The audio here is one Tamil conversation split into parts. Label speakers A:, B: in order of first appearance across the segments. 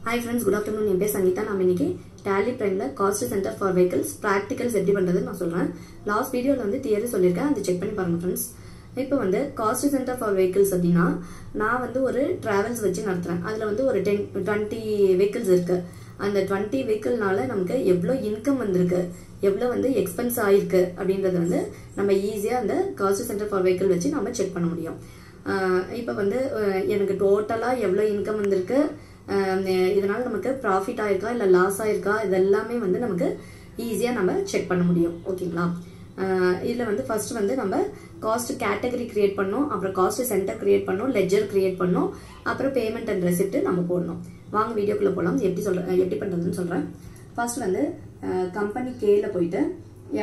A: Hi friends, good afternoon. என் பேர் சங்கீதா. நான் இன்னைக்கு Tally Primeல Cost Center for Vehicles Practicals எப்படி பண்றதுன்னு நான் சொல்றேன். லாஸ்ட் வீடியோல வந்து தியரி சொல்லிருக்கேன். அதை செக் பண்ணி பாருங்க फ्रेंड्स. இப்போ வந்து Cost Center for Vehicles அப்படினா நான் வந்து ஒரு டிராவல்ஸ் வச்சு நடத்துறேன். அதுல வந்து ஒரு 20 vehicles இருக்கு. அந்த 20 vehicleனால நமக்கு எவ்வளவு இன்கம் வந்திருக்கு, எவ்வளவு வந்து எக்ஸ்பென்ஸ் ஆயிருக்கு அப்படிங்கறது வந்து நம்ம ஈஸியா அந்த Cost Center for Vehicle வச்சு நாம செக் பண்ண முடியும். இப்போ வந்து எனக்கு டோட்டலா எவ்வளவு இன்கம் வந்திருக்கு, இதனால நமக்கு ப்ராஃபிட் ஆயிருக்கா இல்ல லாஸ் ஆயிருக்கா, இதெல்லாமே வந்து நமக்கு ஈஸியா நம்ம செக் பண்ண முடியும். ஓகேங்களா? இதுல வந்து ஃபர்ஸ்ட் வந்து நம்ம காஸ்ட் கேட்டகரி கிரியேட் பண்ணோம், அப்புறம் காஸ்ட் சென்டர் கிரியேட் பண்ணோம், லெட்ஜர் கிரியேட் பண்ணோம், அப்புறம் பேமெண்ட் அண்ட் ரெசிப்ட் நம்ம போடணும். வாங்க வீடியோக்குள்ள போலாம். எப்படி பண்றதுன்னு சொல்றேன். ஃபர்ஸ்ட் வந்து கம்பெனி கேல போயிட்டு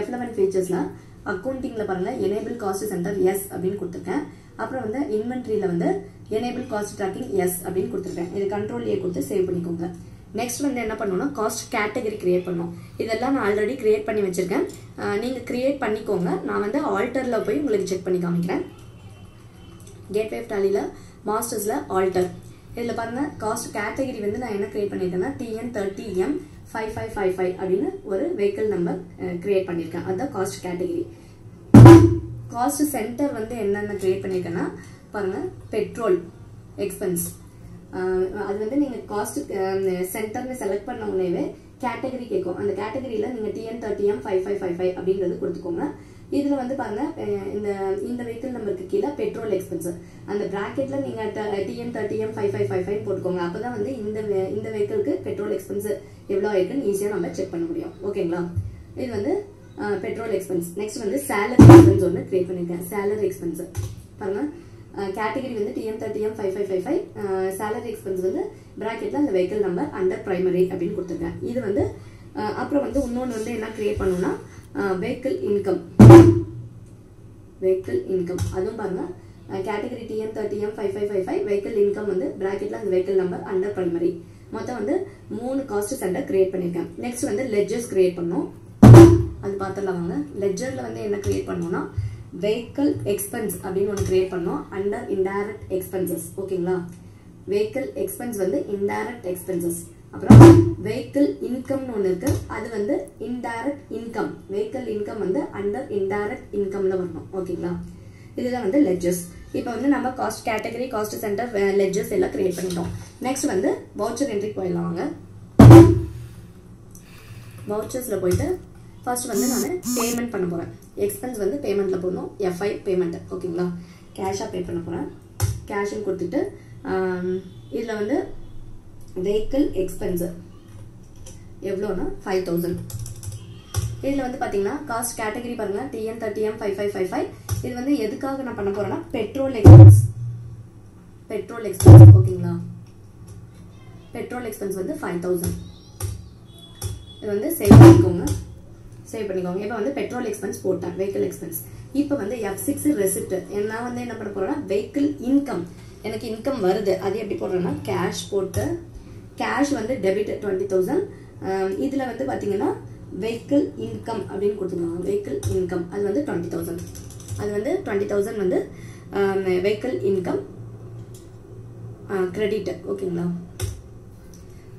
A: F11 ஃபீச்சர்ஸ்ல அக்கவுண்டிங்ல பாருங்க எனேபிள் காஸ்ட் சென்டர் எஸ் அப்படின்னு கொடுத்துருக்கேன். அப்புறம் வந்து இன்வென்ட்ரியில வந்து எனேபிள் காஸ்ட் ட்ராக்கிங் எஸ் அப்படின்னு கொடுத்துருக்கேன். இது கண்ட்ரோல் ஏ கொடுத்து சேவ் பண்ணிக்கோங்க. நெக்ஸ்ட் வந்து என்ன பண்ணணும்னா காஸ்ட் கேட்டகரி கிரியேட் பண்ணணும். இதெல்லாம் நான் ஆல்ரெடி கிரியேட் பண்ணி வச்சிருக்கேன். நீங்க கிரியேட் பண்ணிக்கோங்க. நான் வந்து ஆல்டர்ல போய் உங்களுக்கு செக் பண்ணி காமிக்கிறேன். கேட்வே ஆஃப் டாலில மாஸ்டர்ஸ்ல ஆல்டர் இதுல பாருங்க காஸ்ட் கேட்டகரி வந்து நான் என்ன கிரியேட் பண்ணிருக்கேன்னா TN30M5555 அப்படின்னு ஒரு வெஹிக்கிள் நம்பர் கிரியேட் பண்ணிருக்கேன். அதுதான் காஸ்ட் கேட்டகரி. காஸ்ட் சென்டர் வந்து என்னென்ன கிரியேட் பண்ணிருக்கேன்னா பாருங்க பெட்ரோல் எக்ஸ்பென்ஸ். அது வந்து நீங்க காஸ்ட் சென்டர்னு செலக்ட் பண்ண உடனே கேட்டகரி கேட்கும். அந்த கேட்டகரியில நீங்க TN30M5555 அப்படின்றது கொடுத்துக்கோங்க. இதுல வந்து பாருங்க இந்த வெஹிக்கிள் நம்பருக்கு கீழே பெட்ரோல் எக்ஸ்பென்ஸ் அந்த பிராக்கெட்ல நீங்க TN30M5555 போட்டுக்கோங்க. அப்பதான் வந்து இந்த வெஹிக்கிளுக்கு பெட்ரோல் எக்ஸ்பென்ஸ் எவ்வளவு ஆயிருக்குன்னு ஈஸியா நம்ம செக் பண்ண முடியும். ஓகேங்களா? இது வந்து பெட்ரோல் எக்ஸ்பென்ஸ். நெக்ஸ்ட் வந்து சேலரி எக்ஸ்பென்ஸ் ஒன்று கிரியேட் பண்ணிருக்கேன். சேலரி எக்ஸ்பென்ஸ் பாருங்க கேட்டகரி வந்து TN30M5555 சேலரி எக்ஸ்பென்ஸ் வந்து பிராக்கெட்ல அந்த வெஹிக்கிள் நம்பர் அண்டர் பிரைமரி அப்படின்னு கொடுத்துருக்கேன். இது வந்து அப்புறம் வந்து இன்னொன்று வந்து என்ன கிரியேட் பண்ணணும்னா வெஹிக்கிள் இன்கம். அதுவும் பாருங்க கேட்டகரி TN30M5555 வெஹிக்கிள் இன்கம் வந்து பிராக்கெட்ல அந்த வெஹிக்கிள் நம்பர் அண்டர் பிரைமரி. மொத்தம் வந்து 3 காஸ்ட் சென்டர் கிரியேட் பண்ணிருக்கேன். நெக்ஸ்ட் வந்து லெட்ஜர்ஸ் கிரியேட் பண்ணோம். அது பார்த்துடலாம் வாங்க. லெட்ஜர்ல வந்து என்ன கிரியேட் பண்ணோம்னா வெஹிக்கிள் எக்ஸ்பென்ஸ் அப்படின்னு ஒன்று கிரியேட் பண்ணோம் அண்டர் இன்டைரக்ட் எக்ஸ்பென்சஸ். ஓகேங்களா? வெஹிக்கிள் எக்ஸ்பென்ஸ் வந்து இன்டைரக்ட் எக்ஸ்பென்சஸ். அப்புறம் வெஹிக்கிள் இன்கம்னு ஒன்று இருக்கு, அது வந்து இன்டைரக்ட் இன்கம். வெஹிக்கிள் இன்கம் வந்து அண்டர் இன்டைரக்ட் இன்கம்ல வரணும். ஓகேங்களா? இதுதான் வந்து லெட்ஜர்ஸ். இப்போ வந்து நம்ம cost category cost centre ledgers எல்லாம் கிரியேட் பண்ணிட்டோம். நெக்ஸ்ட் வந்து வவுச்சர் என்ட்ரி போயிடலாம் வாங்க. வவுச்சர்ஸ்ல போயிட்டு ஃபர்ஸ்ட் வந்து நான் பேமெண்ட் பண்ண போறேன். எக்ஸ்பென்ஸ் வந்து பேமெண்ட்ல போடணும். FI payment. ஓகேங்களா? கேஷா பே பண்ண போறேன். கேஷ்னு கொடுத்துட்டு இதுல வந்து வெஹிக்கிள் எக்ஸ்பென்ஸ் எவ்வளோனா 5000. இதுல வந்து பாத்தீங்கன்னா காஸ்ட் கேட்டகரி பாருங்க TN30M5555. இது வந்து எதுக்காக நான் பண்ண போறேன்னா பெட்ரோல் எக்ஸ்பென்ஸ். ஓகேங்களா? பெட்ரோல் எக்ஸ்பென்ஸ் வந்து 5000. இது வந்து சேவ் பண்ணிக்கோங்க. இப்போ வந்து பெட்ரோல் எக்ஸ்பென்ஸ் போட்டேன் வெஹிக்கிள் எக்ஸ்பென்ஸ். இப்போ வந்து F6 ரெசிப்ட். நான் வந்து என்ன பண்ண போறேன்னா வெஹிக்கிள் இன்கம். எனக்கு இன்கம் வருது, அது எப்படி போடுறேன்னா கேஷ் போட்டு கேஷ் வந்து டெபிட் 20000. இதுல வந்து பாத்தீங்கன்னா வெஹிக்கிள் இன்கம் அப்படின்னு கொடுத்துருவாங்க. வெஹிக்கிள் இன்கம் அது வந்து 20000. அது வந்து 20000 வந்து வெஹிக்கிள் இன்கம் கிரெடிட். ஓகேங்களா?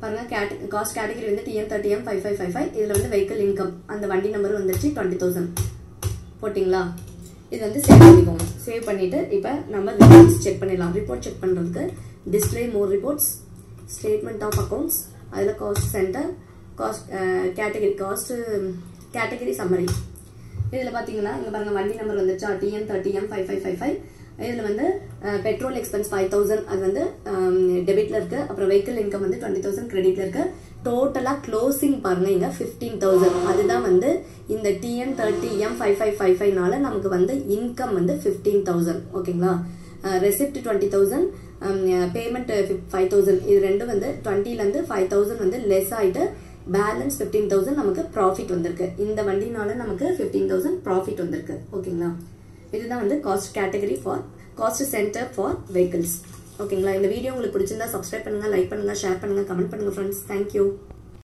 A: பாருங்க காஸ்ட் கேட்டகரி வந்து TN30M5555. இதுல வந்து வெஹிக்கிள் இன்கம் அந்த வண்டி நம்பர் வந்துருச்சு 20000 போட்டிங்களா? இது வந்து சேவ் பண்ணிக்கோங்க. சேவ் பண்ணிட்டு இப்போ நம்ம ரிப்போர்ட்ஸ் செக் பண்ணிடலாம். ரிப்போர்ட் செக் பண்றதுக்கு display more reports, statement of accounts, அதுல cost centre, cost category summary. இதுல பாத்தீங்கன்னா இங்க பாருங்க வண்டி நம்பர் வந்துருச்சா TN30M5555. இதுல வந்து பெட்ரோல் எக்ஸ்பென்ஸ் 5000 அது வந்து டெபிட்ல இருக்கு. அப்புறம் வெஹிக்கிள் இன்கம் வந்து 20000 கிரெடிட்ல இருக்கு. டோட்டலா க்ளோசிங் பாருங்க இங்க 15000. அதுதான் வந்து இந்த TN30M5555னால நமக்கு வந்து இன்கம் வந்து 15000. ஓகேங்களா? Receipt 20000, payment 5000. இது ரெண்டும் வந்து 20ல இருந்து 5000 வந்து லெஸ் ஆயிட்டு பேலன்ஸ் 15000 நமக்கு ப்ராஃபிட் வந்திருக்கு. இந்த வண்டினால நமக்கு 15000 ப்ராஃபிட் வந்திருக்கு. ஓகேங்களா? இதுதான் வந்து cost category for cost centre for vehicles. ஓகேங்களா? இந்த வீடியோ உங்களுக்கு பிடிச்சிருந்தா சப்ஸ்கிரைப் பண்ணுங்க, லைக் பண்ணுங்க, ஷேர் பண்ணுங்க, கமெண்ட் பண்ணுங்க ஃப்ரெண்ட்ஸ். தேங்க்யூ.